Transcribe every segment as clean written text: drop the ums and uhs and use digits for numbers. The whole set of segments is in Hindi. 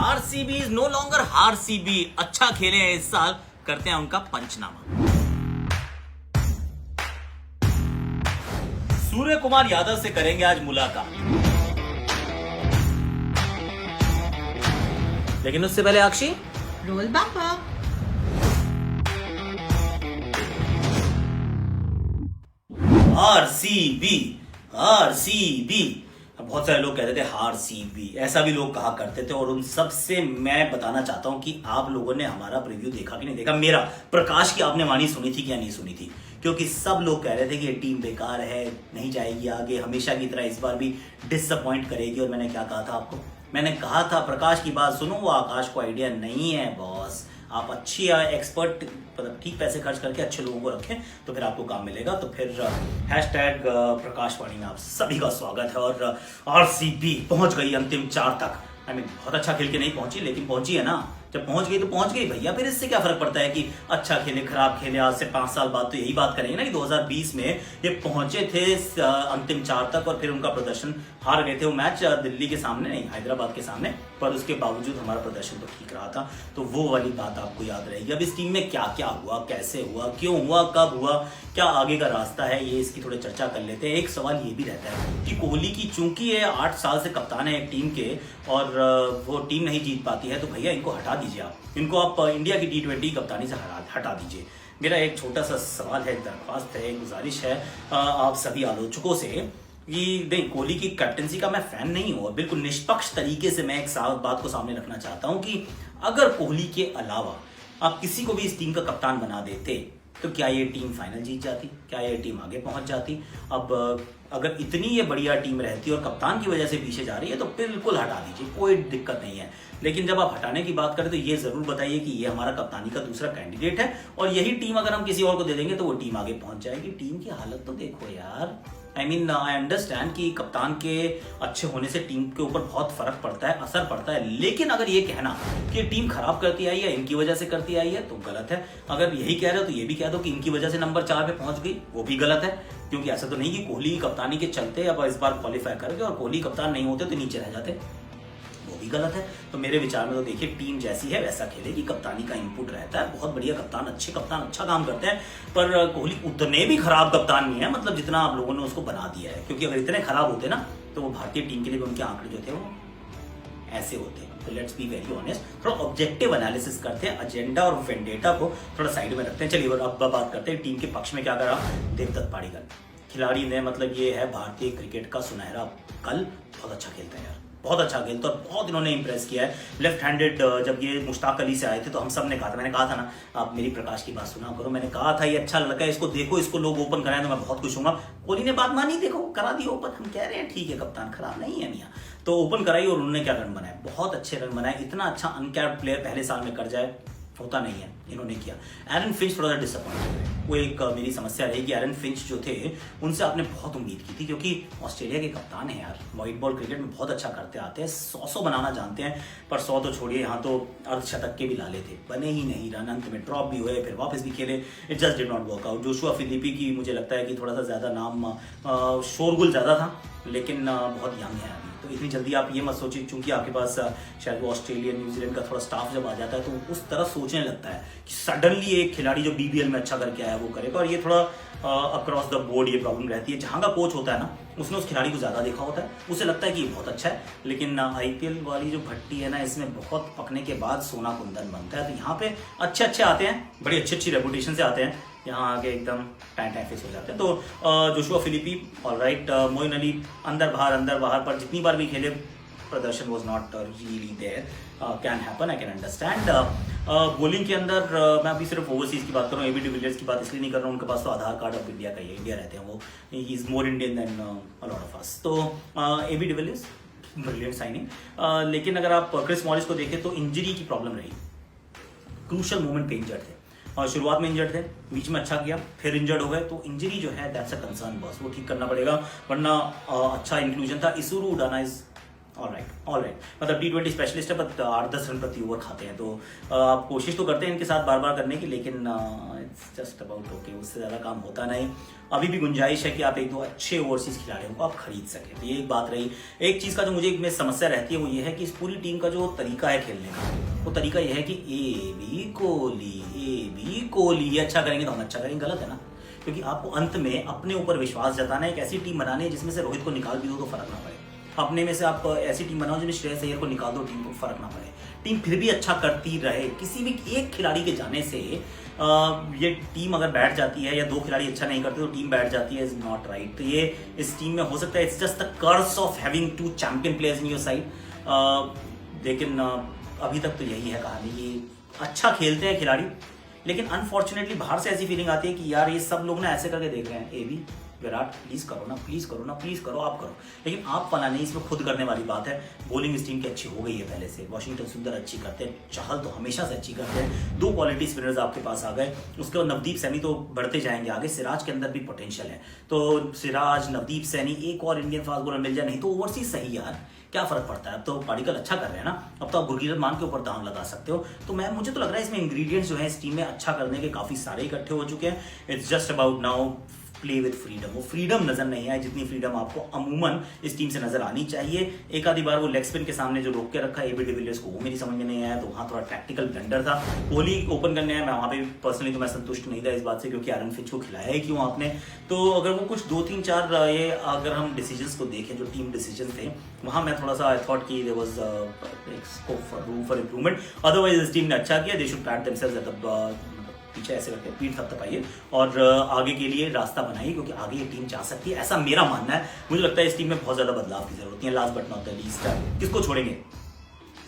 RCB is no longer RCB. अच्छा खेले हैं इस साल, करते हैं उनका पंचनामा। सूर्य कुमार यादव से करेंगे आज मुलाकात, लेकिन उससे पहले अक्षी रोल बम्पर। RCB RCB. बहुत सारे लोग कहते थे आरसीबी, ऐसा भी लोग कहा करते थे। और उन सब से मैं बताना चाहता हूं कि आप लोगों ने हमारा प्रीव्यू देखा कि नहीं देखा। मेरा प्रकाश की आपने वाणी सुनी थी क्या नहीं सुनी थी? क्योंकि सब लोग कह रहे थे कि ये टीम बेकार है, नहीं जाएगी आगे, हमेशा की तरह इस बार भी डिसअपॉइंट करेगी। और मैंने क्या कहा था आपको? मैंने कहा था प्रकाश की बात सुनो, वो आकाश को आइडिया नहीं है बॉस। आप अच्छी एक्सपर्ट ठीक पैसे खर्च करके अच्छे लोगों को रखें तो फिर आपको काम मिलेगा। तो फिर हैशटैग प्रकाशवाणी में आप सभी का स्वागत है। और आरसीबी पहुंच गई अंतिम 4 तक। बहुत अच्छा खेल के नहीं पहुंची, लेकिन पहुंची है ना। जब पहुंच गई तो पहुंच गई भैया। फिर इससे क्या फर्क पड़ता है कि अच्छा खेले खराब खेले। आज से 5 साल बाद तो यही बात करेंगे ना कि 2020 में ये पहुंचे थे अंतिम 4 तक और फिर उनका प्रदर्शन हार गए थे। वो मैच दिल्ली के सामने नहीं, हैदराबाद के सामने, पर उसके बावजूद हमारा प्रदर्शन तो ठीक रहा था। तो वो वाली बात आपको याद रहेगी। अब इस टीम में क्या क्या हुआ, कैसे हुआ, क्यों हुआ, कब हुआ, क्या आगे का रास्ता है, ये इसकी थोड़ी चर्चा कर लेते हैं। एक सवाल ये भी रहता है कि कोहली की चूंकि ये 8 साल से कप्तान है एक टीम के और वो टीम नहीं जीत पाती है, तो भैया इनको हटा दीजिए। आप इनको आप इंडिया की T20 कप्तानी से हटा दीजिए। मेरा एक छोटा सा सवाल है, दरख्वास्त है, गुजारिश है आप सभी आलोचकों से कि नहीं, कोहली की कैप्टनसी का मैं फैन नहीं हूं। बिल्कुल निष्पक्ष तरीके से मैं एक बात को सामने रखना चाहता हूं कि अगर कोहली के अलावा आप किसी को भी इस टीम का कप्तान बना देते तो क्या ये टीम फाइनल जीत जाती? क्या ये टीम आगे पहुंच जाती? अब अगर इतनी ये बढ़िया टीम रहती और कप्तान की वजह से पीछे जा रही है तो बिल्कुल हटा दीजिए, कोई दिक्कत नहीं है। लेकिन जब आप हटाने की बात करें तो ये जरूर बताइए कि ये हमारा कप्तानी का दूसरा कैंडिडेट है और यही टीम अगर हम किसी और को दे देंगे तो वो टीम आगे पहुंच जाएगी। टीम की हालत तो देखो यार। आई अंडरस्टैंड कि कप्तान के अच्छे होने से टीम के ऊपर बहुत फर्क पड़ता है, असर पड़ता है, लेकिन अगर ये कहना कि टीम खराब करती आई है, इनकी वजह से करती आई है, तो गलत है। अगर यही कह रहे हो तो ये भी कह दो कि इनकी वजह से नंबर 4 पे पहुंच गई, वो भी गलत है। क्योंकि ऐसा तो नहीं कि कोहली की कप्तानी के चलते अब इस बार क्वालिफाई कर गए और कोहली कप्तान नहीं होते तो नीचे रह जाते, वो भी गलत है। तो मेरे विचार में तो देखिए, टीम जैसी है वैसा खेलेगी। कप्तानी का इनपुट रहता है, बहुत बढ़िया कप्तान, अच्छे कप्तान अच्छा काम करते हैं, पर कोहली उतने भी खराब कप्तान नहीं है, मतलब जितना आप लोगों ने उसको बना दिया है। क्योंकि अगर इतने खराब होते ना तो वो भारतीय टीम के लिए उनके आंकड़े जो थे वो ऐसे होते। तो लेट्स बी वेरी ऑनेस्ट, थोड़ा ऑब्जेक्टिव एनालिसिस करते हैं, एजेंडा और वेंडेटा को थोड़ा साइड में रखते हैं। चलिए अब बात करते हैं टीम के पक्ष में क्या करा देवदत्त पाड़ीकर। खिलाड़ी ने मतलब ये है भारतीय क्रिकेट का सुनहरा कल। बहुत अच्छा खेलता है यार, बहुत अच्छा खेलता और बहुत इन्होंने इंप्रेस किया है। लेफ्ट हैंडेड जब ये मुश्ताक अली से आए थे तो हम सब ने कहा था, मैंने कहा था ना, आप मेरी प्रकाश की बात सुना करो, मैंने कहा था ये अच्छा लड़का है, इसको देखो, इसको लोग ओपन कराएं तो मैं बहुत खुश हूँगा। कोहली ने बात मानी, देखो करा दी ओपन। हम कह रहे हैं ठीक है, कप्तान खराब नहीं है मियां, तो ओपन कराई और उन्होंने क्या रन बनाए, बहुत अच्छे रन बनाए। इतना अच्छा अनकैप्ड प्लेयर पहले साल में कर जाए होता नहीं है, इन्होंने किया। एरन फिंच थोड़ा सा डिसअपॉइंटेड है, वो एक मेरी समस्या रहेगी। एरन फिंच जो थे उनसे आपने बहुत उम्मीद की थी, क्योंकि ऑस्ट्रेलिया के कप्तान है यार, व्हाइट बॉल क्रिकेट में बहुत अच्छा करते आते हैं, 100 बनाना जानते हैं। पर 100 तो छोड़िए, यहाँ तो अर्धशतक के भी लाले थे, बने ही नहीं रन, अंत में ड्रॉप भी हुए, फिर वापस भी खेले, it just did not work out. Joshua Philippe की मुझे लगता है कि थोड़ा सा ज़्यादा नाम, शोरगुल ज़्यादा था, लेकिन बहुत यंग है अभी। तो इतनी जल्दी आप ये मत सोचिए, चूंकि आपके पास शायद वो ऑस्ट्रेलिया न्यूजीलैंड का थोड़ा स्टाफ जब आ जाता है तो उस तरह सोचने लगता है कि सडनली एक खिलाड़ी जो BBL में अच्छा करके आया वो करेगा। और ये थोड़ा अक्रॉस द बोर्ड ये प्रॉब्लम रहती है। जहाँ का कोच होता है ना, उसने उस खिलाड़ी को ज़्यादा देखा होता है, उसे लगता है कि ये बहुत अच्छा है, लेकिन IPL वाली जो भट्टी है ना, इसमें बहुत पकने के बाद सोना कुंदन बनता है। तो यहाँ पे अच्छे अच्छे आते हैं, बड़ी अच्छी रेपुटेशन से आते हैं, यहाँ आके एकदम टाइम फेस हो जाते हैं। तो Joshua Philippe alright, Moeen Ali अंदर बाहर पर जितनी बार भी खेले प्रदर्शन was not really there, can happen, I can understand. Bowling के अंदर मैं अभी सिर्फ ओवरसीज की बात कर रहा हूँ, AB डिविलियर्स की बात इसलिए नहीं कर रहा हूँ, उनके पास तो आधार कार्ड ऑफ इंडिया का ही है, इंडिया रहते हैं वो, he is more Indian than a lot of us. तो AB डिविलियर्स ब्रिलियंट साइनिंग, लेकिन अगर आप क्रिस मॉरिस को देखें तो इंजरी की प्रॉब्लम रही, क्रूशल मोमेंट पे इंजर्ड थे। और शुरुआत में इंजर्ड थे, बीच में अच्छा किया, फिर इंजर्ड हो गए, तो इंजरी जो है दैट्स अ कंसर्न बॉस, वो ठीक करना पड़ेगा, वरना अच्छा इंक्लूजन था। इसुरू उडाना इज ऑलराइट मतलब T20 स्पेशलिस्ट है, बट 8-10 रन प्रति ओवर खाते हैं, तो आप कोशिश तो करते हैं इनके साथ बार बार करने की, लेकिन इट्स जस्ट अबाउट ओके, उससे ज़्यादा काम होता नहीं। अभी भी गुंजाइश है कि आप 1-2 अच्छे ओवरसीज खिलाड़ियों को आप खरीद सकें, तो ये एक बात रही। एक चीज़ का जो मुझे में समस्या रहती है वो ये है कि इस पूरी टीम का जो तरीका है खेलने का, वो तरीका ये है कि ए बी कोहली ये अच्छा करेंगे तो हम अच्छा करेंगे, गलत है ना, क्योंकि आपको अंत में अपने ऊपर विश्वास जताना है, एक ऐसी टीम बनानी है जिसमें से रोहित को निकाल भी दो तो फर्क ना पड़े, अपने में से आप ऐसी टीम बनाओ जिसमें श्रेयस अय्यर को निकाल दो, टीम को फर्क ना पड़े, टीम फिर भी अच्छा करती रहे। किसी भी एक खिलाड़ी के जाने से ये टीम अगर बैठ जाती है या 2 खिलाड़ी अच्छा नहीं करते तो टीम बैठ जाती है, इज नॉट राइट। तो ये इस टीम में हो सकता है, it's just the curse of having 2 champion players in your side. लेकिन अभी तक तो यही है कहानी कि अच्छा खेलते हैं खिलाड़ी, लेकिन अनफॉर्चुनेटली बाहर से ऐसी फीलिंग आती है कि यार ये सब लोग ना ऐसे करके देख रहे हैं, ए बी विराट प्लीज करो ना, प्लीज करो ना, प्लीज करो, आप करो, लेकिन आप फला नहीं, इसमें खुद करने वाली बात है। बॉलिंग इस टीम की अच्छी हो गई है पहले से, वॉशिंगटन सुंदर अच्छी करते हैं, चहल तो हमेशा से अच्छी करते हैं, 2 क्वालिटी स्पिनर्स आपके पास आ गए, उसके बाद नवदीप सैनी तो बढ़ते जाएंगे आगे, सिराज के अंदर भी पोटेंशियल है, तो सिराज, नवदीप सैनी, एक और इंडियन फास्ट बॉलर मिल जाए, नहीं तो ओवरसीज सही यार, क्या फर्क पड़ता है। अब तो पार्टिकल अच्छा कर रहे हैं ना, अब तो आप गुरकीरत मान के ऊपर दाम लगा सकते हो। तो मुझे तो लग रहा है इसमें इंग्रेडिएंट्स जो है इस टीम में अच्छा करने के काफी सारे इकट्ठे हो चुके हैं। It's just about now play with freedom. वो फ्रीडम नजर नहीं आए जितनी फ्रीडम आपको अमूमन इस टीम से नजर आनी चाहिए। एक आधी बार वो लेग स्पिन के सामने जो रोक के रखा है एबी डिविलियर्स को, वो मेरी समझ में नहीं आया, तो वहाँ थोड़ा टैक्टिकल ब्लंडर था। कोहली ओपन करने आया, मैं वहाँ पे पर्सनली तो मैं संतुष्ट नहीं था इस बात से, क्योंकि आरन फिंच को खिलाया है क्यों आपने। तो अगर वो कुछ 2-3-4 ये अगर हम डिसीजंस को देखें जो टीम डिसीजन थे, वहाँ मैं थोड़ा सा आई थॉट कि there was scope for room for improvement. Otherwise इस टीम ने अच्छा किया, they should pat themselves at the पीछे ऐसे करके पीठ थपथपाइए और आगे के लिए रास्ता बनाइए, क्योंकि आगे ये टीम जा सकती है, ऐसा मेरा मानना है। मुझे लगता है इस टीम में बहुत ज्यादा बदलाव की जरूरत है। Last but not the least, किसको छोड़ेंगे?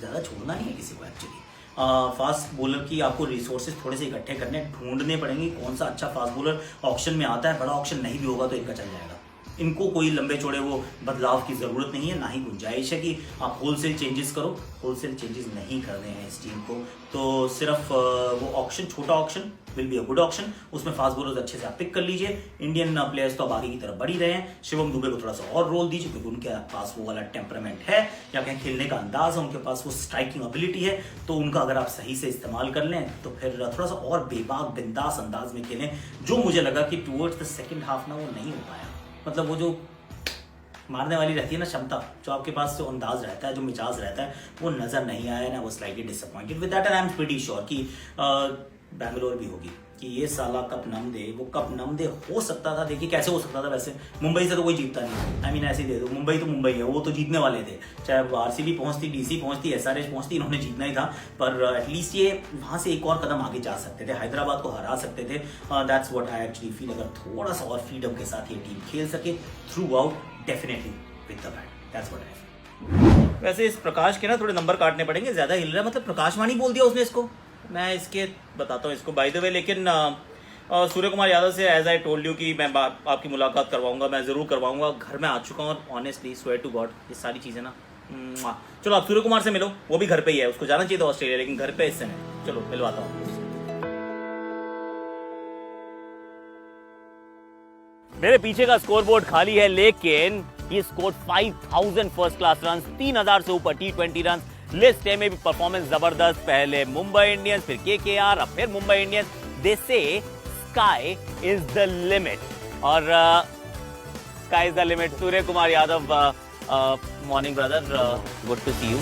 ज्यादा छोड़ना नहीं है किसी को एक्चुअली। फास्ट बॉलर की आपको रिसोर्सेज थोड़े से इकट्ठे करने ढूंढने पड़ेंगे, कौन सा अच्छा फास्ट बॉलर ऑप्शन में आता है। बड़ा ऑप्शन नहीं भी होगा तो इनका चल जाएगा। इनको कोई लंबे चौड़े वो बदलाव की ज़रूरत नहीं है, ना ही गुंजाइश है कि आप होलसेल चेंजेस करो। होलसेल चेंजेस नहीं करने हैं इस टीम को, तो सिर्फ वो ऑप्शन, छोटा option will be a good option, उसमें फास्ट बॉलर्स अच्छे से आप पिक कर लीजिए। इंडियन प्लेयर्स तो अब आगे की तरफ बढ़ ही रहे हैं। शिवम दुबे को थोड़ा सा और रोल दीजिए, क्योंकि उनके पास वो वाला टेम्परामेंट है या कहीं खेलने का अंदाज है, उनके पास वो स्ट्राइकिंग एबिलिटी है, तो उनका अगर आप सही से इस्तेमाल कर लें तो फिर थोड़ा सा और बेबाक बिंदास अंदाज में खेलें, जो मुझे लगा कि टूवर्ड्स द सेकेंड हाफ ना वो नहीं हो पाया। मतलब वो जो मारने वाली रहती है ना क्षमता, जो आपके पास जो अंदाज रहता है, जो मिजाज रहता है, वो नजर नहीं आया ना। वो slightly disappointed with that, and I am pretty sure कि बैंगलोर भी होगी कि ये साला कप नम दे, वो कप नम दे। हो सकता था, देखिए कैसे हो सकता था, वैसे मुंबई से तो कोई जीतता नहीं। आई मीन ऐसे ही दे दो, मुंबई तो मुंबई है, वो तो जीतने वाले थे, चाहे आरसीबी पहुंचती, डीसी पहुंचती, एसआरएच पहुंचती, इन्होंने जीतना ही था। पर एटलीस्ट ये वहां से एक और कदम आगे जा सकते थे, हैदराबाद को हरा सकते थे। That's what I actually feel. अगर थोड़ा सा और फ्रीडम के साथ ये टीम खेल सके through out, definitely with the bat, that's what I. वैसे इस प्रकाश के ना थोड़े नंबर काटने पड़ेंगे, ज्यादा हिल रहा है, मतलब प्रकाशवाणी बोल दिया उसने इसको। मैं इसके बताता हूँ इसको बाय द वे, लेकिन सूर्य कुमार यादव से एज आई टोल्ड यू कि मैं आपकी मुलाकात करवाऊंगा, मैं ज़रूर करवाऊंगा। घर में आ चुका हूँ और ऑनेस्टली स्वेयर टू गॉड ये सारी चीज़ें ना, चलो आप सूर्य कुमार से मिलो, वो भी घर पे ही है, उसको जाना चाहिए था ऑस्ट्रेलिया, लेकिन घर पे इससे नहीं। चलो मिलवाता हूँ। मेरे पीछे का स्कोरबोर्ड खाली है, लेकिन ये स्कोर 5000 फर्स्ट क्लास रन, 3000 से ऊपर T20 रन। लिस्ट ए में भी परफॉर्मेंस जबरदस्त, पहले मुंबई इंडियंस, फिर केकेआर, अब फिर Mumbai Indians. They say sky is the limit, और sky is the limit. Surya Kumar Yadav, morning brother, good to see you.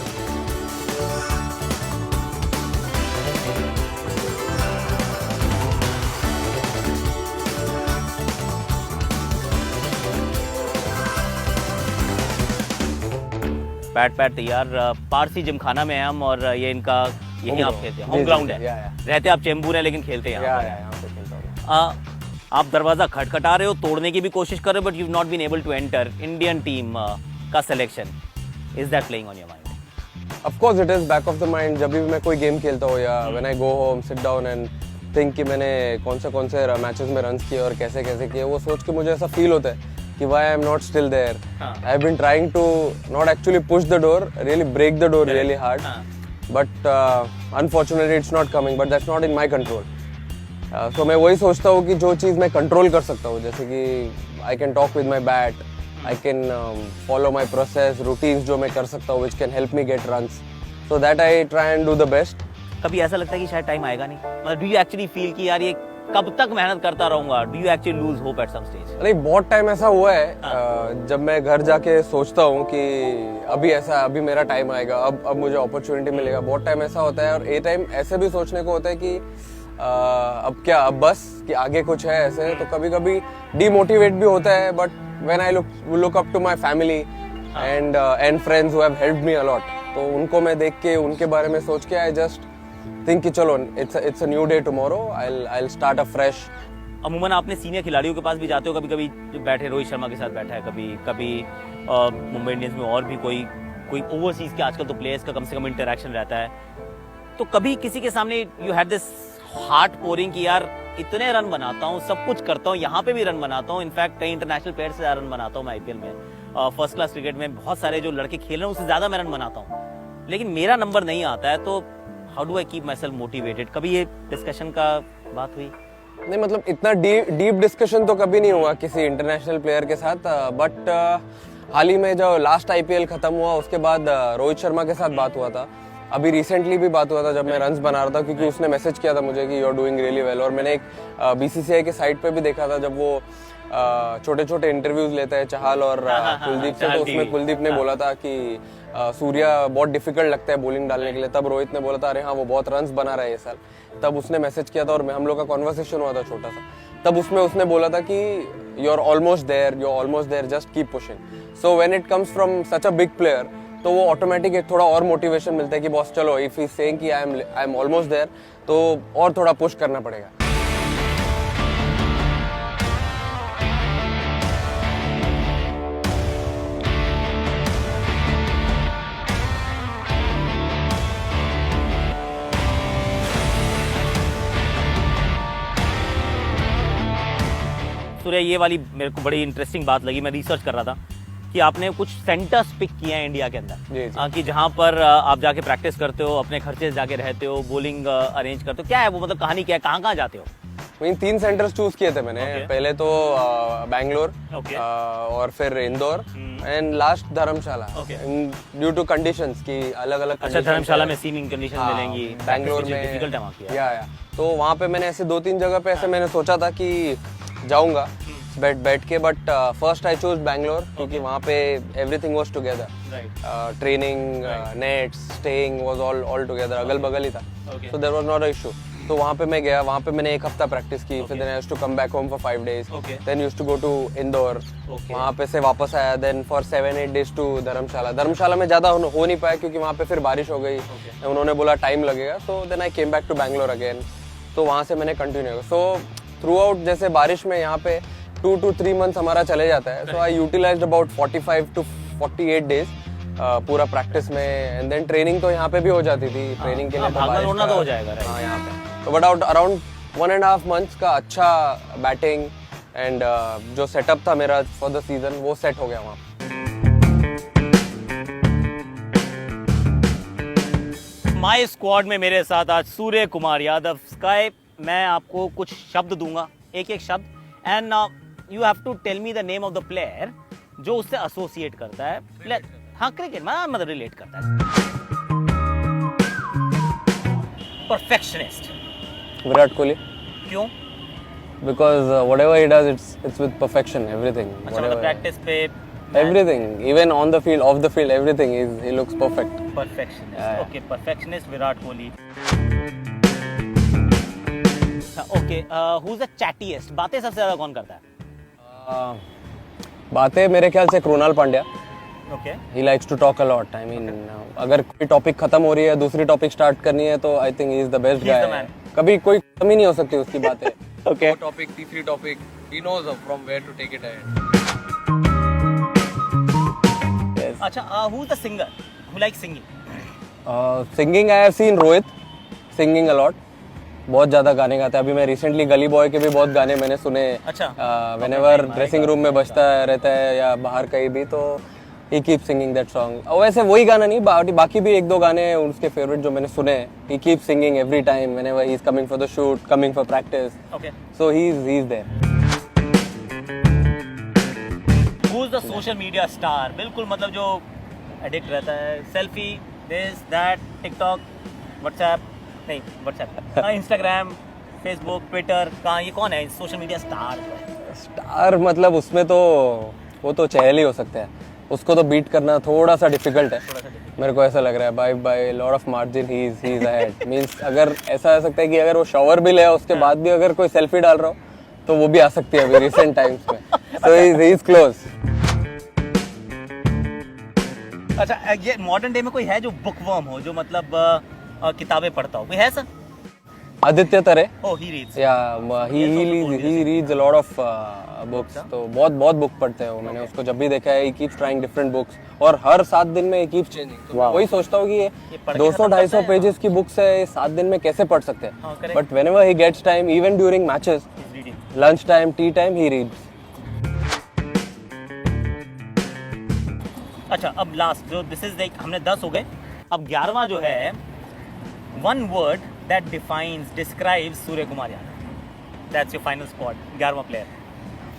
पैट तैयार, पारसी जिमखाना में है हम, और ये इनका यही आप खेलते हैं, होम ग्राउंड है। रहते आप चेंबूर है, लेकिन खेलते हैं यहाँ पे। आप दरवाजा खटखटा रहे हो, तोड़ने की भी कोशिश कर रहे हो, but you not been able to enter Indian team का selection. Is that playing on your mind? Of course it is back of the mind. जब भी मैं कोई गेम खेलता हूँ या when I go home, sit down and think कि मैंने कौन से मैचेस में रन्स किए और कैसे किए, वो सोच के मुझे ऐसा फील होता है कि why I am not still there. I have been trying to not actually push the door, really break the door really hard, but unfortunately it's not coming. But that's not in my control. So मैं वही सोचता हूँ कि जो चीज़ मैं कंट्रोल कर सकता हूँ, जैसे कि I can talk with my bat, I can follow my process, routines जो मैं कर सकता हूँ, which can help me get runs. So that I try and do the best. कभी ऐसा लगता है कि शायद टाइम आएगा नहीं, मतलब डू यू एक्चुअली फील कि यार ये कब तक मेहनत करता रहूंगा? Do you actually lose hope at some stage? नहीं, बहुत टाइम ऐसा हुआ है जब मैं घर जाके सोचता हूँ कि अभी मेरा टाइम आएगा, अब मुझे अपॉर्चुनिटी मिलेगा। बहुत टाइम ऐसा होता है, और ये टाइम ऐसे भी सोचने को होता है कि अब बस कि आगे कुछ है ऐसे। तो कभी कभी डीमोटिवेट भी होता है, but when I look up to my family and friends who have helped me a lot, तो उनको मैं देख के, उनके बारे में सोच के आई जस्ट थिंक कि चलो it's a new day tomorrow, I will start a fresh. अमूमन आपने सीनियर खिलाड़ियों के पास भी जाते हो, कभी कभी बैठे रोहित शर्मा के साथ बैठा है, कभी मुंबई इंडियंस में और भी कोई ओवरसीज के आजकल तो प्लेयर्स का कम से कम इंटरेक्शन रहता है, तो कभी किसी के सामने you had this heart pouring कि यार इतने रन बनाता हूँ, सब कुछ करता हूँ, यहाँ पे भी रन बनाता हूँ, इनफैक्ट कई इंटरनेशनल प्लेयर से रन बनाता हूँ मैं आईपीएल में, फर्स्ट क्लास क्रिकेट में बहुत सारे जो लड़के खेल रहे हैं उससे ज्यादा मैं रन बनाता हूँ, लेकिन मेरा नंबर नहीं आता है, तो how do I keep my self motivated? कभी ये डिस्कशन का बात हुई? नहीं, मतलब इतना डीप डिस्कशन तो कभी नहीं हुआ किसी इंटरनेशनल प्लेयर के साथ, बट हाल ही में जो लास्ट आईपीएल खत्म हुआ उसके बाद रोहित शर्मा के साथ बात हुआ था। अभी रिसेंटली भी बात हुआ था जब मैं रन्स बना रहा था, क्योंकि उसने मैसेज किया था मुझे कि you are doing really well, और मैंने एक बीसीसीआई के साइट पे भी देखा था जब वो छोटे छोटे इंटरव्यूज लेता है चहल और कुलदीप से, तो उसमें कुलदीप ने बोला था कि सूर्या बहुत डिफिकल्ट लगता है बॉलिंग डालने के लिए, तब रोहित ने बोला था अरे हाँ वो बहुत रन्स बना रहा है ये साल, तब उसने मैसेज किया था और हम लोग का कॉन्वर्सेशन हुआ था छोटा सा, तब उसमें उसने बोला था कि you are almost there, just keep pushing. So when it comes from such a big player, तो वो ऑटोमेटिक एक थोड़ा और मोटिवेशन मिलता है कि बॉस चलो, इफ ही सेइंग कि आई एम ऑलमोस्ट देयर, तो और थोड़ा पुश करना पड़ेगा। सूर्य, ये वाली मेरे को बड़ी इंटरेस्टिंग बात लगी, मैं रिसर्च कर रहा था कि आपने कुछ सेंटर्स पिक किए हैं इंडिया के अंदर, जी। कि जहाँ पर आप जाके प्रैक्टिस करते हो, अपने खर्चे से जाके रहते हो, बॉलिंग अरेंज करते हो, क्या है वो, मतलब कहानी क्या है, कहाँ कहाँ जाते हो? वहीं 3 सेंटर्स चूज किए थे मैंने। पहले तो बैंगलोर, और फिर Indore, and last Dharamshala, due to conditions की अलग-अलग। अच्छा, धर्मशाला में सीमिंग कंडीशन मिलेंगी, बैंगलोर में डिफिकल्ट है वहाँ की। या तो वहाँ पे मैंने ऐसे 2-3 जगह पे ऐसे मैंने सोचा था कि जाऊंगा बैठ के, but first I chose Bangalore, क्योंकि वहाँ पे everything was together, training, nets, staying was all together, अगल बगल ही था, so there was not a issue. तो वहाँ पे मैं गया, वहाँ पे मैंने 1 हफ्ता प्रैक्टिस की, फिर then I used to come back home for 5 days, then used to go to Indore, वहाँ पे से वापस आया, then for 7-8 days to Dharamshala में ज़्यादा हो नहीं पाया क्योंकि वहाँ पे फिर बारिश हो गई, उन्होंने बोला टाइम लगेगा, so then I came back to Bangalore again, तो वहाँ से मैंने कंटिन्यू किया। सो थ्रू आउट, जैसे बारिश में यहाँ पे 2 to 3 months हमारा चले जाता है, सो आई यूटिलाइज्ड अबाउट 45 to 48 days पूरा प्रैक्टिस में, एंड देन ट्रेनिंग तो यहाँ पे भी हो जाती थी, ट्रेनिंग के लिए भागना दौड़ना तो हो जाएगा, हाँ यहाँ पे, तो बट अराउंड 1.5 months का अच्छा बैटिंग एंड जो सेटअप था मेरा फॉर द सीजन, वो सेट हो गया वहाँ। माय स्क्वाड में मेरे साथ आज सूर्य कुमार यादव। स्काई, मैं आपको कुछ शब्द दूंगा, एक शब्द, and you have to tell me the name of the player जो उससे एसोसिएट करता है, हाँ क्रिकेट मतलब रिलेट करता है। परफेक्शनिस्ट विराट कोहली। क्यों? Because whatever he does, it's with perfection, everything. अच्छा, मतलब प्रैक्टिस पे everything, even on the field, off the field, everything he looks perfect. Perfectionist, okay, perfectionist Virat Kohli. Okay, who is the chattiest? बातें सबसे ज्यादा कौन करता है? बातें मेरे ख्याल से Krunal Pandya. Okay, he likes to talk a lot. I mean, अगर कोई टॉपिक खत्म हो रही है, दूसरी टॉपिक स्टार्ट करनी है, तो I think he is the best guy. कभी कोई कम ही नहीं हो सकती उसकी बातें। ओके, टॉपिक, तीसरी topic, he knows from where to take it ahead. अच्छा, who is the singer who like singing? Singing, I have seen Rohit singing a lot. बहुत ज्यादा गाने गाता है। अभी मैं रिसेंटली गली बॉय के भी बहुत गाने मैंने सुने। अच्छा, व्हेनेवर ड्रेसिंग रूम में बजता रहता है या बाहर कहीं भी, तो he keeps singing that song. और वैसे वही गाना नहीं, बाकी भी 1-2 गाने उसके फेवरेट जो मैंने सुने। He keeps singing every time whenever he is coming for the shoot, coming for practice. Okay. So he's there. Who's the social media star? बिल्कुल मतलब जो एडिक्ट रहता है, selfie, this that, TikTok, WhatsApp, नहीं व्हाट्सएप, इंस्टाग्राम, फेसबुक, ट्विटर, कहाँ ये कौन है सोशल मीडिया स्टार? स्टार मतलब उसमें तो वो तो चहल ही हो सकता है, उसको तो बीट करना थोड़ा सा डिफिकल्ट है, मेरे को ऐसा लग रहा है। By lot of margin he is ahead. Means अगर ऐसा आ सकता है कि अगर वो शॉवर भी ले उसके बाद भी अगर कोई सेल्फी डाल रहा हो तो वो भी आ सकती है अभी रिसेंट टाइम्स में। सो ही इज क्लोज। अच्छा, ये मॉडर्न डे में कोई है जो बुकवर्म हो, जो मतलब किताबें पढ़ता हो? कोई है sir? Aditya Tare, oh, he reads. he reads a lot of books, तो बहुत बुक पढ़ते हैं वो। मैंने उसको जब भी देखा है, he keeps trying different books और हर 7 दिन में he keeps changing। तो मैं वही सोचता हूँ कि ये 200-250 पेजेस की बुक्स है, ये 7 दिन में कैसे पढ़ सकते हैं। But whenever he gets time, even during matches, lunch time, tea time, he reads। अच्छा, अब लास्ट जो दिस इज लाइक हमने 10 हो गए, अब 11वां जो है, one word that defines describes Surya Kumar Yadav. That's your final spot, 11वां प्लेयर।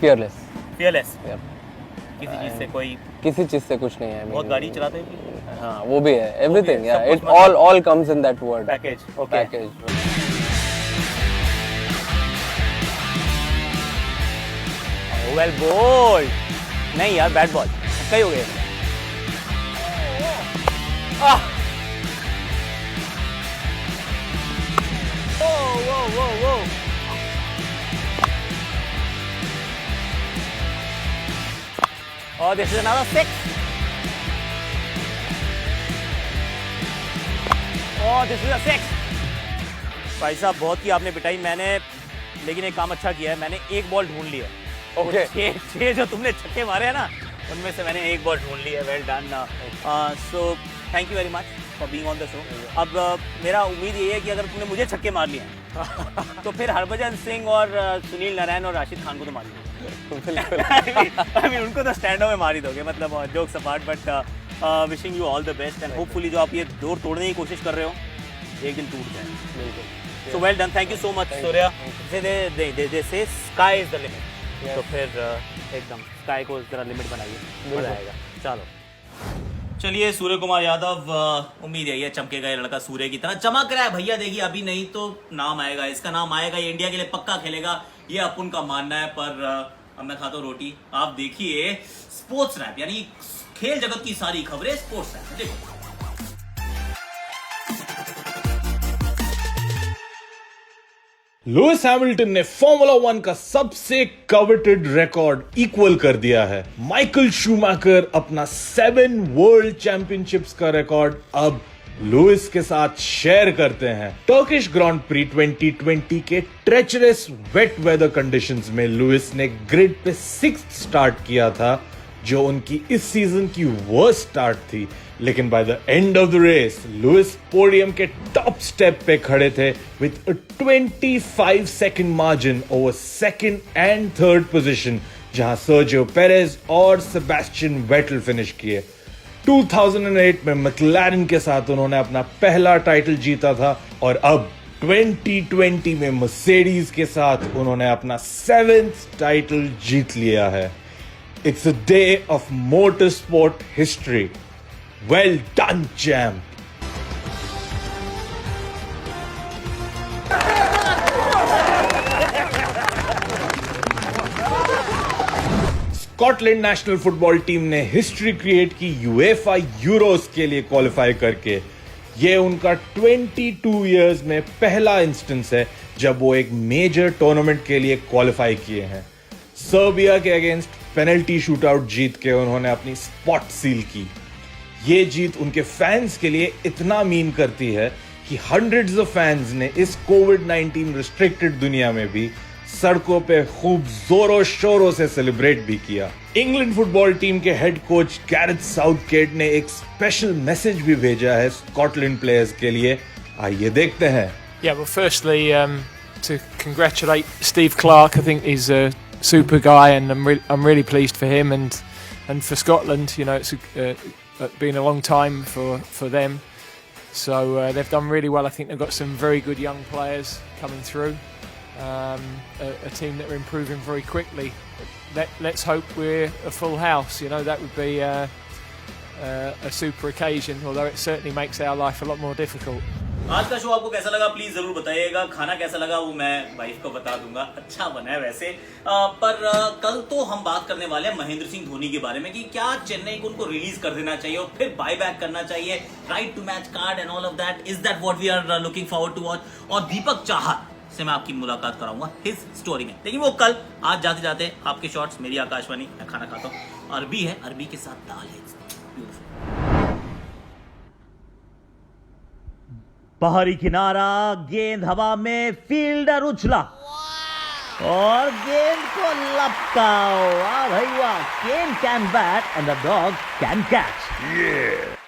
Fearless। फियरलेस। Yep। किसी चीज से कोई किसी चीज से कुछ नहीं है। बहुत गाड़ी चलाते हैं, हाँ, वो भी है। Everything, yeah, सब it कुछ all comes in that word। Package. Okay, Package। Well bowled. नहीं यार, बैट बॉल कई हो गए। Oh, this is another 6. Oh, this is a 6. भाई साहब, बहुत ही आपने पिटाई, मैंने लेकिन एक काम अच्छा किया है, मैंने एक बॉल ढूंढ ली है। Okay। 6 जो तुमने छक्के मारे हैं ना, उनमें से मैंने एक बॉल ढूंढ ली है। Well done. So thank you very much for being on the show. अब मेरा उम्मीद ये है कि अगर तुमने मुझे छक्के मार लिए तो फिर हरभजन सिंह और सुनील नारायण और राशिद खान को तो मार लिया। I mean, उनको तो स्टैंड में मार ही दोगे, मतलब jokes apart, but wishing you all the best and hopefully जो आप ये दौर तोड़ने की कोशिश कर रहे हो एक दिन टूट जाए। बिल्कुल। So well done, thank you so much Surya. They say sky is the limit, तो फिर एकदम स्काई को जरा लिमिट बनाइए, मजा आएगा। चलो चलिए, सूर्य कुमार यादव, उम्मीद है ये चमकेगा, ये लड़का सूर्य की तरह चमक रहा है भैया। देखिए अभी नहीं तो नाम आएगा, इसका नाम आएगा, ये इंडिया के लिए पक्का खेलेगा, ये अपन का मानना है। पर अब मैं खाता हूँ रोटी। आप देखिए स्पोर्ट्स रैप, यानी खेल जगत की सारी खबरें स्पोर्ट्स रैप। देखो, लुइस हैमिल्टन ने फॉर्मूला 1 का सबसे कवेटेड रिकॉर्ड इक्वल कर दिया है। माइकल शूमैकर अपना 7 वर्ल्ड चैंपियनशिप्स का रिकॉर्ड अब लुइस के साथ शेयर करते हैं। टर्किश ग्रांड प्री 2020 के ट्रेचरस वेट वेदर कंडीशंस में लुइस ने ग्रिड पे 6th स्टार्ट किया था, जो उनकी इस सीजन की वर्स्ट स्टार्ट थी। लेकिन by the end of the race Lewis podium के टॉप स्टेप पे खड़े थे with a 25 second margin over second and third position, जहां सर्जियो पेरेज और सेबेस्टियन वेटल फिनिश किए। 2008 में मैक्लारेन के साथ उन्होंने अपना पहला टाइटल जीता था और अब 2020 में मर्सिडीज के साथ उन्होंने अपना 7th टाइटल जीत लिया है। It's a day of motorsport history. Well done, champ. Scotland national football team ने हिस्ट्री क्रिएट की यूएफा यूरोस के लिए क्वालिफाई करके। ये उनका 22 इयर्स में पहला इंस्टेंस है जब वो एक मेजर टूर्नामेंट के लिए क्वालिफाई किए हैं। सर्बिया के अगेंस्ट पेनल्टी शूटआउट जीत के उन्होंने अपनी स्पॉट सील की। ये जीत उनके फैंस के लिए इतना मीन करती है कि हंड्रेड्स ऑफ फैंस ने इस कोविड-19 रिस्ट्रिक्टेड दुनिया में भी सड़कों पे खूब जोरों शोरों से सेलिब्रेट भी किया। इंग्लैंड फुटबॉल टीम के हेड कोच गैरेथ साउथगेट ने एक स्पेशल मैसेज भी भेजा है स्कॉटलैंड प्लेयर्स के लिए, आइए देखते हैं। Yeah, well, firstly, to congratulate Steve Clarke. I think he's a super guy, and I'm really pleased for him and for Scotland. You know, it's been a long time for them, so they've done really well. I think they've got some very good young players coming through, a team that are improving very quickly. Let's hope we're a full house. You know, that would be a super occasion, although it certainly makes our life a lot more difficult. आज का शो आपको कैसा लगा प्लीज जरूर बताइएगा। खाना कैसा लगा वो मैं वाइफ को बता दूंगा, अच्छा बना है वैसे। पर कल तो हम बात करने वाले हैं महेंद्र सिंह धोनी के बारे में कि क्या चेन्नई को उनको रिलीज कर देना चाहिए और फिर बाय बैक करना चाहिए, right to match card and all of that. Is that what we are looking forward to watch. और दीपक चाहर से मैं आपकी मुलाकात कराऊंगा हिज स्टोरी में, लेकिन वो कल। आज जाते जाते आपके शॉर्ट्स, मेरी आकाशवाणी, मैं खाना खाता हूँ। अरबी है, अरबी के साथ दाल है, ब्यूटीफुल। बाहरी किनारा, गेंद हवा में, फील्डर उछला और गेंद को लपका। वाह भाई वाह, Kane can bat and the dog can catch.